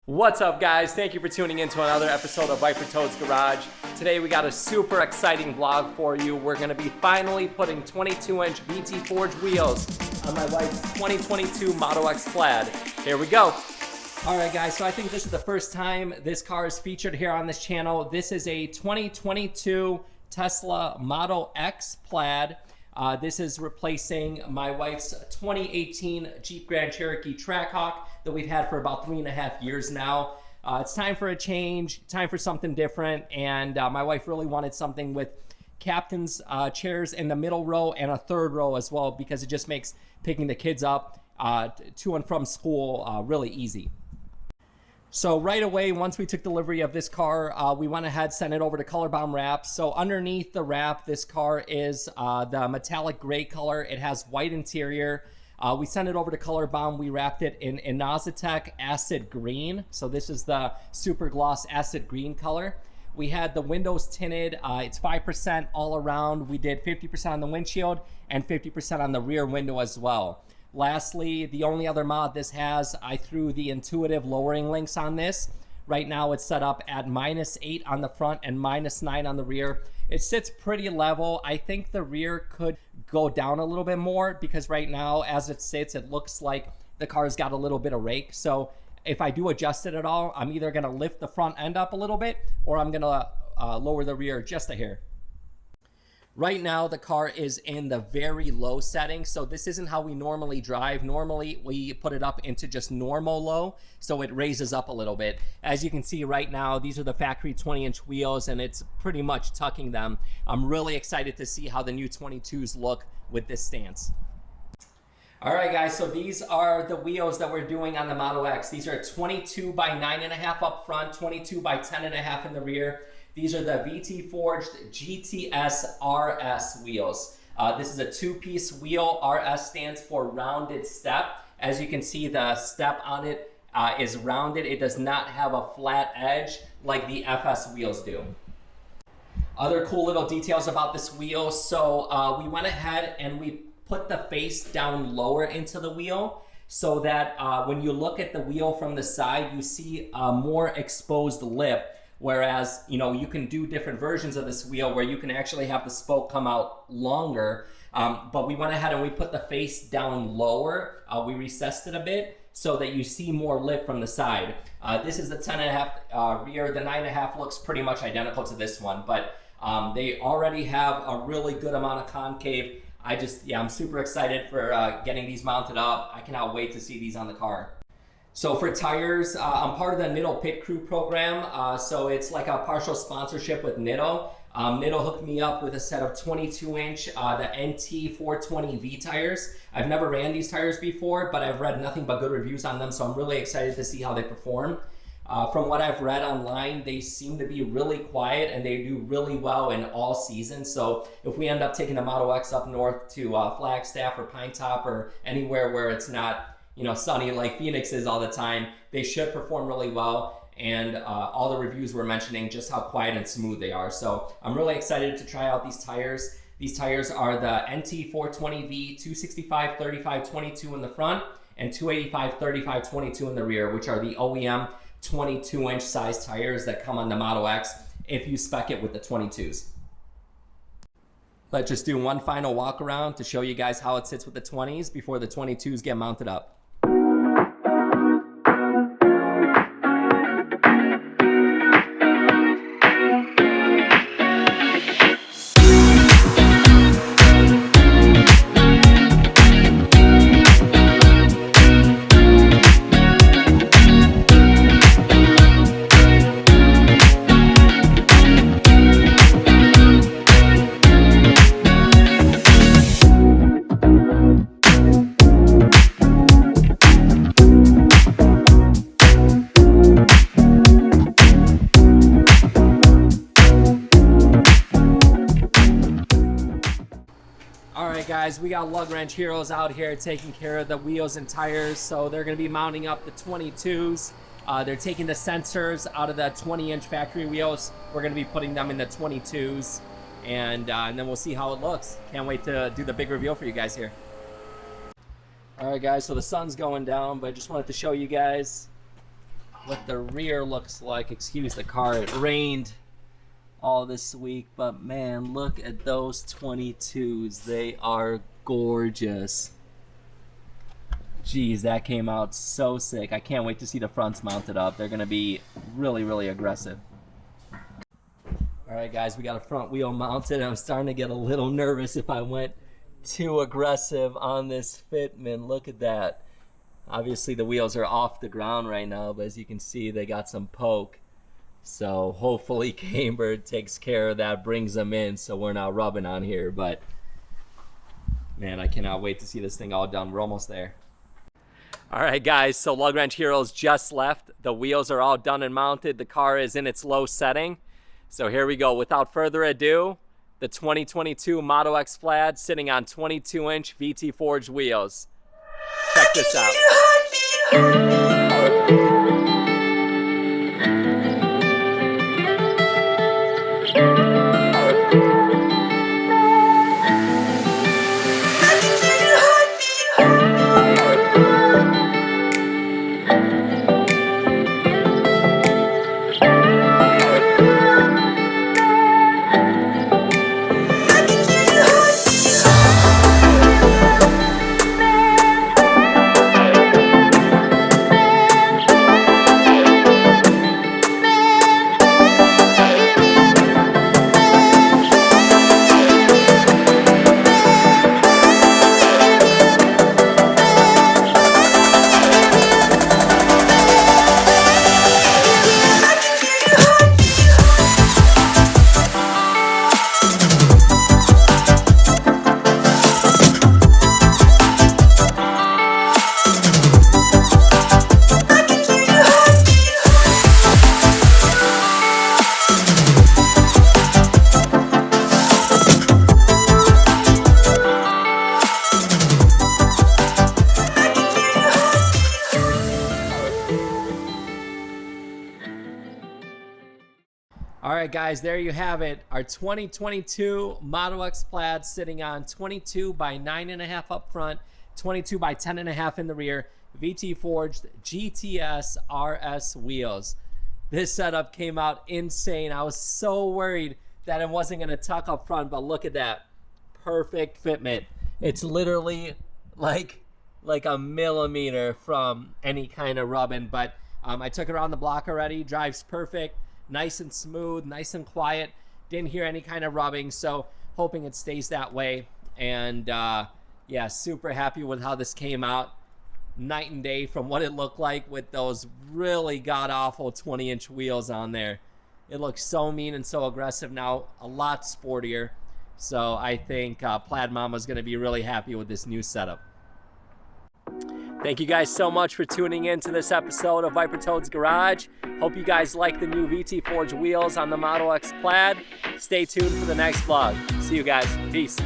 What's up, guys? Thank you for tuning in to another episode of VTForged Garage. Today we got a super exciting vlog for you. We're going to be finally putting 22-inch VTForged wheels on my wife's 2022 Model X Plaid. Here we go. Alright guys, so I think this is the first time this car is featured here on this channel. This is a 2022 Tesla Model X Plaid. This is replacing my wife's 2018 Jeep Grand Cherokee Trackhawk that we've had for about 3.5 years now. It's time for a change, time for something different, and my wife really wanted something with captain's chairs in the middle row and a third row as well, because it just makes picking the kids up to and from school really easy. So right away, once we took delivery of this car, we went ahead, sent it over to color bomb wrap. So underneath the wrap, this car is the metallic gray color. It has white interior. We sent it over to color bomb. We wrapped it in Inozetek acid green. So this is the super gloss acid green color. We had the windows tinted. It's 5% all around. We did 50% on the windshield and 50% on the rear window as well. Lastly, the only other mod this has, I threw the intuitive lowering links on this. Right now it's set up at -8 on the front and -9 on the rear. It sits pretty level. I think the rear could go down a little bit more because right now as it sits, it looks like the car's got a little bit of rake. So if I do adjust it at all, I'm either gonna lift the front end up a little bit or I'm gonna lower the rear just a hair. Right now, the car is in the very low setting, so this isn't how we normally drive. Normally, we put it up into just normal low, so it raises up a little bit. As you can see right now, these are the factory 20-inch wheels, and it's pretty much tucking them. I'm really excited to see how the new 22s look with this stance. All right, guys, so these are the wheels that we're doing on the Model X. These are 22 by 9.5 up front, 22 by 10.5 in the rear. These are the VTForged GT-S RS wheels. This is a two-piece wheel. RS stands for rounded step. As you can see, the step on it is rounded. It does not have a flat edge like the FS wheels do. Other cool little details about this wheel. So we went ahead and we put the face down lower into the wheel so that when you look at the wheel from the side, you see a more exposed lip. Whereas, you know, you can do different versions of this wheel where you can actually have the spoke come out longer. But we went ahead and we put the face down lower. We recessed it a bit so that you see more lip from the side. This is the 10.5 rear. The 9.5 looks pretty much identical to this one, but they already have a really good amount of concave. I'm super excited for getting these mounted up. I cannot wait to see these on the car. So for tires, I'm part of the NITTOPITCREW program, so it's like a partial sponsorship with Nitto. Nitto hooked me up with a set of 22-inch, the NT420V tires. I've never ran these tires before, but I've read nothing but good reviews on them, so I'm really excited to see how they perform. From what I've read online, they seem to be really quiet and they do really well in all seasons. So if we end up taking the Model X up north to Flagstaff or Pine Top or anywhere where it's not, you know, sunny like Phoenix is all the time, they should perform really well. And all the reviews were mentioning just how quiet and smooth they are. So I'm really excited to try out these tires. These tires are the NT420V 265/35/22 in the front and 285/35/22 in the rear, which are the OEM 22-inch size tires that come on the Model X if you spec it with the 22s. Let's just do one final walk around to show you guys how it sits with the 20s before the 22s get mounted up. Guys, we got Lug Wrench Heroes out here taking care of the wheels and tires, so they're going to be mounting up the 22s. They're taking the sensors out of the 20-inch factory wheels. We're going to be putting them in the 22s, and then we'll see how it looks. Can't wait to do the big reveal for you guys here. All right, guys, so the sun's going down, but I just wanted to show you guys what the rear looks like. Excuse the car, it rained all this week, but man, look at those 22s. They are gorgeous. Geez, that came out so sick. I can't wait to see the fronts mounted up. They're gonna be really, really aggressive. All right, guys, we got a front wheel mounted. I'm starting to get a little nervous if I went too aggressive on this fitment. Look at that. Obviously, the wheels are off the ground right now, but as you can see, they got some poke. So hopefully Camber takes care of that, brings them in so we're not rubbing on here. But man, I cannot wait to see this thing all done. We're almost there. All right, guys, so Lug Wrench Heroes just left. The wheels are all done and mounted. The car is in its low setting. So here we go. Without further ado, the 2022 Model X Plaid sitting on 22-inch VTForged wheels. Check this out. All right, guys, there you have it. Our 2022 Model X Plaid sitting on 22 by 9.5 up front, 22 by 10.5 in the rear, VTForged GT-S RS wheels. This setup came out insane. I was so worried that it wasn't going to tuck up front, but look at that. Perfect fitment. It's literally like a millimeter from any kind of rubbing, but I took it around the block already. Drives perfect. Nice and smooth, nice and quiet. Didn't hear any kind of rubbing, so hoping it stays that way. And yeah, super happy with how this came out. Night and day from what it looked like with those really god-awful 20-inch wheels on there. It looks so mean and so aggressive now, a lot sportier. So I think Plaid Mama is going to be really happy with this new setup. Thank you guys so much for tuning in to this episode of Viper Toad's Garage. Hope you guys like the new VTForged wheels on the Model X Plaid. Stay tuned for the next vlog. See you guys. Peace.